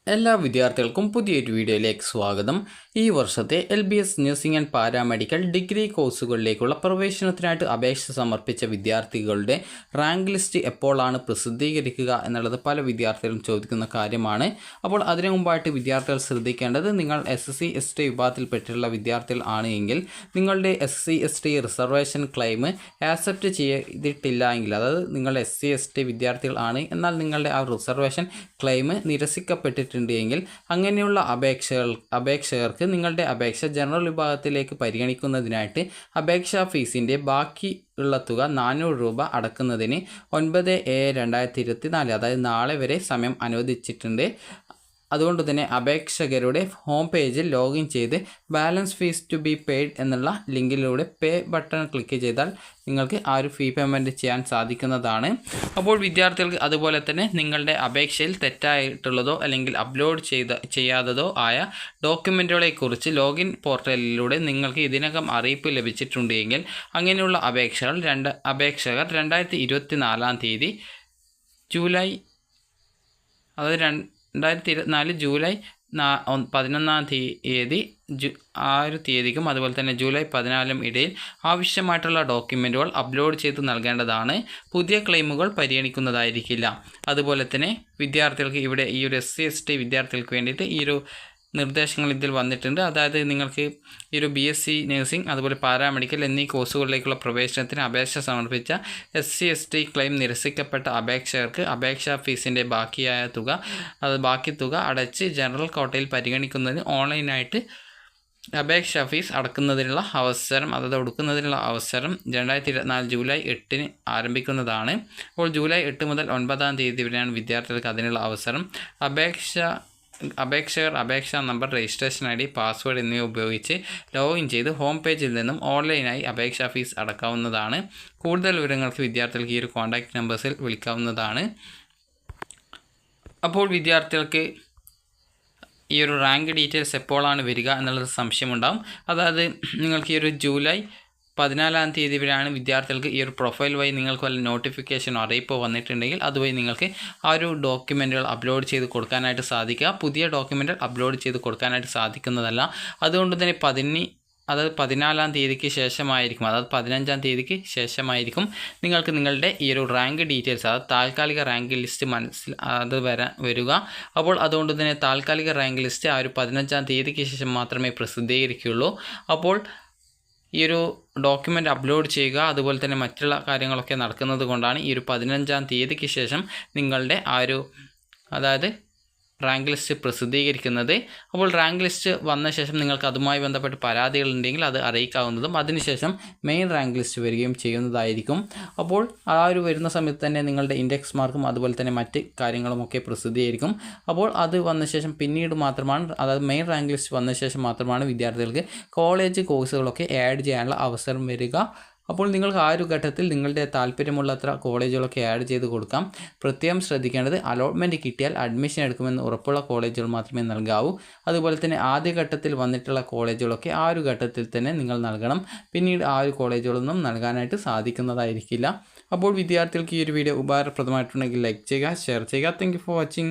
എല്ലാ വിദ്യാർത്ഥികൾക്കും പുതിയൊരു വീഡിയോയിലേക്ക് സ്വാഗതം. ഈ വർഷത്തെ LBS nursing and paramedical degree കോഴ്സുകളിലേക്കുള്ള പ്രവേശനത്തിനായിട്ട് അപേക്ഷ സമർപ്പിച്ച വിദ്യാർത്ഥികളുടെ റാങ്ക് ലിസ്റ്റ് എപ്പോഴാണ് പ്രസിദ്ധീകരിക്കുക എന്നുള്ളത് പല വിദ്യാർത്ഥികളും ചോദിക്കുന്ന കാര്യമാണ്. അപ്പോൾ അതിനു മുമ്പായിട്ട് വിദ്യാർത്ഥികൾ ശ്രദ്ധിക്കേണ്ടത്, നിങ്ങൾ SC ST വിഭാഗത്തിൽപ്പെട്ടിട്ടുള്ള വിദ്യാർത്ഥികൾ ആണ് എങ്കിൽ നിങ്ങളുടെ SC ST reservation claim accept ചെയ്തിട്ടില്ല എങ്കിൽ, അതായത് നിങ്ങൾ SC ST വിദ്യാർത്ഥികൾ ആണ് എന്നാൽ നിങ്ങളുടെ ആ റിസർവേഷൻ ക്ലെയിം നിരസിക്കപ്പെട്ടിട്ടുണ്ട് എങ്കിൽ അങ്ങനെയുള്ള അപേക്ഷകർക്ക് നിങ്ങളുടെ അപേക്ഷ ജനറൽ വിഭാഗത്തിലേക്ക് പരിഗണിക്കുന്നതിനായിട്ട് അപേക്ഷാ ഫീസിൻ്റെ ബാക്കി ഉള്ള തുക 400 രൂപ അടക്കുന്നതിന് 9/7/2024 അതായത് നാളെ വരെ സമയം അനുവദിച്ചിട്ടുണ്ട്. അതുകൊണ്ട് തന്നെ അപേക്ഷകരുടെ ഹോം പേജിൽ ലോഗിൻ ചെയ്ത് balance fees to be paid എന്നുള്ള ലിങ്കിലൂടെ പേ ബട്ടൺ ക്ലിക്ക് ചെയ്താൽ നിങ്ങൾക്ക് ആ ഒരു ഫീ പേയ്മെൻറ്റ് ചെയ്യാൻ സാധിക്കുന്നതാണ്. അപ്പോൾ വിദ്യാർത്ഥികൾക്ക് അതുപോലെ തന്നെ നിങ്ങളുടെ അപേക്ഷയിൽ തെറ്റായിട്ടുള്ളതോ അല്ലെങ്കിൽ അപ്ലോഡ് ചെയ്യാത്തതോ ആയ ഡോക്യുമെൻറ്റുകളെക്കുറിച്ച് ലോഗിൻ പോർട്ടലിലൂടെ നിങ്ങൾക്ക് ഇതിനകം അറിയിപ്പ് ലഭിച്ചിട്ടുണ്ട് എങ്കിൽ അങ്ങനെയുള്ള അപേക്ഷകർ 2024 ജൂലൈ, അതായത് 2024 ജൂലൈ 11 ആ ഒരു തീയതിക്കും അതുപോലെ തന്നെ ജൂലൈ 14 ഇടയിൽ ആവശ്യമായിട്ടുള്ള ഡോക്യുമെൻറ്റുകൾ അപ്ലോഡ് ചെയ്ത് നൽകേണ്ടതാണ്. പുതിയ ക്ലെയിമുകൾ പരിഗണിക്കുന്നതായിരിക്കില്ല. അതുപോലെ തന്നെ വിദ്യാർത്ഥികൾക്ക് ഇവിടെ ഈ ഒരു SC ST വിദ്യാർത്ഥികൾക്ക് വേണ്ടിയിട്ട് ഈ ഒരു നിർദ്ദേശങ്ങൾ ഇതിൽ വന്നിട്ടുണ്ട്. അതായത് നിങ്ങൾക്ക് ഈ ഒരു BSc നഴ്സിംഗ് അതുപോലെ പാരാമെഡിക്കൽ എന്നീ കോഴ്സുകളിലേക്കുള്ള പ്രവേശനത്തിന് അപേക്ഷ സമർപ്പിച്ച SC ST ക്ലെയിം നിരസിക്കപ്പെട്ട അപേക്ഷകർക്ക് അപേക്ഷാ ഫീസിൻ്റെ ബാക്കി തുക അടച്ച് ജനറൽ കോട്ടയിൽ പരിഗണിക്കുന്നതിന് ഓൺലൈനായിട്ട് അപേക്ഷാ ഫീസ് അടക്കുന്നതിനുള്ള അവസരം, അതായത് ഒടുക്കുന്നതിനുള്ള അവസരം 2024 ജൂലൈ 8 ആരംഭിക്കുന്നതാണ്. അപ്പോൾ ജൂലൈ 8 മുതൽ 9 തീയതി വരെയാണ് വിദ്യാർത്ഥികൾക്ക് അതിനുള്ള അവസരം. അപേക്ഷകർ അപേക്ഷാ നമ്പർ, രജിസ്ട്രേഷൻ ID, പാസ്വേഡ് എന്നിവ ഉപയോഗിച്ച് ലോഗിൻ ചെയ്ത് ഹോം പേജിൽ നിന്നും ഓൺലൈനായി അപേക്ഷാ ഫീസ് അടക്കാവുന്നതാണ്. കൂടുതൽ വിവരങ്ങൾക്ക് വിദ്യാർത്ഥികൾക്ക് ഈ ഒരു കോൺടാക്റ്റ് നമ്പേഴ്സിൽ വിളിക്കാവുന്നതാണ്. അപ്പോൾ വിദ്യാർത്ഥികൾക്ക് ഈ ഒരു റാങ്ക് ഡീറ്റെയിൽസ് എപ്പോഴാണ് വരിക എന്നുള്ളത് സംശയമുണ്ടാകും. അതായത് നിങ്ങൾക്ക് ഈ ഒരു ജൂലൈ 14 വരെയാണ് വിദ്യാർത്ഥികൾക്ക് ഈ ഒരു പ്രൊഫൈൽ വഴി നിങ്ങൾക്ക് വല്ല നോട്ടിഫിക്കേഷനോ അറിയിപ്പോ വന്നിട്ടുണ്ടെങ്കിൽ അതുവഴി നിങ്ങൾക്ക് ആ ഒരു ഡോക്യുമെൻറ്റുകൾ അപ്ലോഡ് ചെയ്ത് കൊടുക്കാനായിട്ട് സാധിക്കുക. പുതിയ ഡോക്യുമെൻറ്റുകൾ അപ്ലോഡ് ചെയ്ത് കൊടുക്കാനായിട്ട് സാധിക്കുന്നതല്ല. അതുകൊണ്ട് തന്നെ 14 തീയതിക്ക് ശേഷമായിരിക്കും, അതായത് 15 തീയതിക്ക് ശേഷമായിരിക്കും നിങ്ങൾക്ക് നിങ്ങളുടെ ഈ ഒരു റാങ്ക് ഡീറ്റെയിൽസ്, അതായത് താൽക്കാലിക റാങ്ക് ലിസ്റ്റ് വരിക. അപ്പോൾ അതുകൊണ്ട് തന്നെ താൽക്കാലിക റാങ്ക് ലിസ്റ്റ് ആ ഒരു 15 തീയതിക്ക് ശേഷം മാത്രമേ പ്രസിദ്ധീകരിക്കുകയുള്ളൂ. അപ്പോൾ ഈ ഒരു ഡോക്യുമെൻ്റ് അപ്ലോഡ് ചെയ്യുക അതുപോലെ തന്നെ മറ്റുള്ള കാര്യങ്ങളൊക്കെ നടക്കുന്നത് കൊണ്ടാണ് ഈ ഒരു 15 തീയതിക്ക് ശേഷം നിങ്ങളുടെ ആ ഒരു അതായത് റാങ്ക് ലിസ്റ്റ് പ്രസിദ്ധീകരിക്കുന്നത്. അപ്പോൾ റാങ്ക് ലിസ്റ്റ് വന്ന ശേഷം നിങ്ങൾക്ക് അതുമായി ബന്ധപ്പെട്ട് പരാതികളുണ്ടെങ്കിൽ അത് അറിയിക്കാവുന്നതും അതിനുശേഷം മെയിൻ റാങ്ക് ലിസ്റ്റ് വരികയും ചെയ്യുന്നതായിരിക്കും. അപ്പോൾ ആ ഒരു വരുന്ന സമയത്ത് തന്നെ നിങ്ങളുടെ ഇൻഡെക്സ് മാർക്കും അതുപോലെ തന്നെ മറ്റ് കാര്യങ്ങളുമൊക്കെ പ്രസിദ്ധീകരിക്കും. അപ്പോൾ അത് വന്ന ശേഷം പിന്നീട് മാത്രമാണ്, അതായത് മെയിൻ റാങ്ക് ലിസ്റ്റ് വന്ന ശേഷം മാത്രമാണ് വിദ്യാർത്ഥികൾക്ക് കോളേജ് കോഴ്സുകളൊക്കെ ആഡ് ചെയ്യാനുള്ള അവസരം വരിക. അപ്പോൾ നിങ്ങൾക്ക് ആ ഒരു ഘട്ടത്തിൽ നിങ്ങളുടെ താല്പര്യമുള്ളത്ര കോളേജുകളൊക്കെ ആഡ് ചെയ്ത് കൊടുക്കാം. പ്രത്യേകം ശ്രദ്ധിക്കേണ്ടത്, അലോട്ട്മെൻറ്റ് കിട്ടിയാൽ അഡ്മിഷൻ എടുക്കുമെന്ന് ഉറപ്പുള്ള കോളേജുകൾ മാത്രമേ നൽകാവൂ. അതുപോലെ തന്നെ ആദ്യ ഘട്ടത്തിൽ വന്നിട്ടുള്ള കോളേജുകളൊക്കെ ആ ഒരു ഘട്ടത്തിൽ തന്നെ നിങ്ങൾ നൽകണം. പിന്നീട് ആ ഒരു കോളേജുകളൊന്നും നൽകാനായിട്ട് സാധിക്കുന്നതായിരിക്കില്ല. അപ്പോൾ വിദ്യാർത്ഥികൾക്ക് ഈ ഒരു വീഡിയോ ഉപകാരപ്രദമായിട്ടുണ്ടെങ്കിൽ ലൈക്ക് ചെയ്യുക, ഷെയർ ചെയ്യുക. Thank you for watching.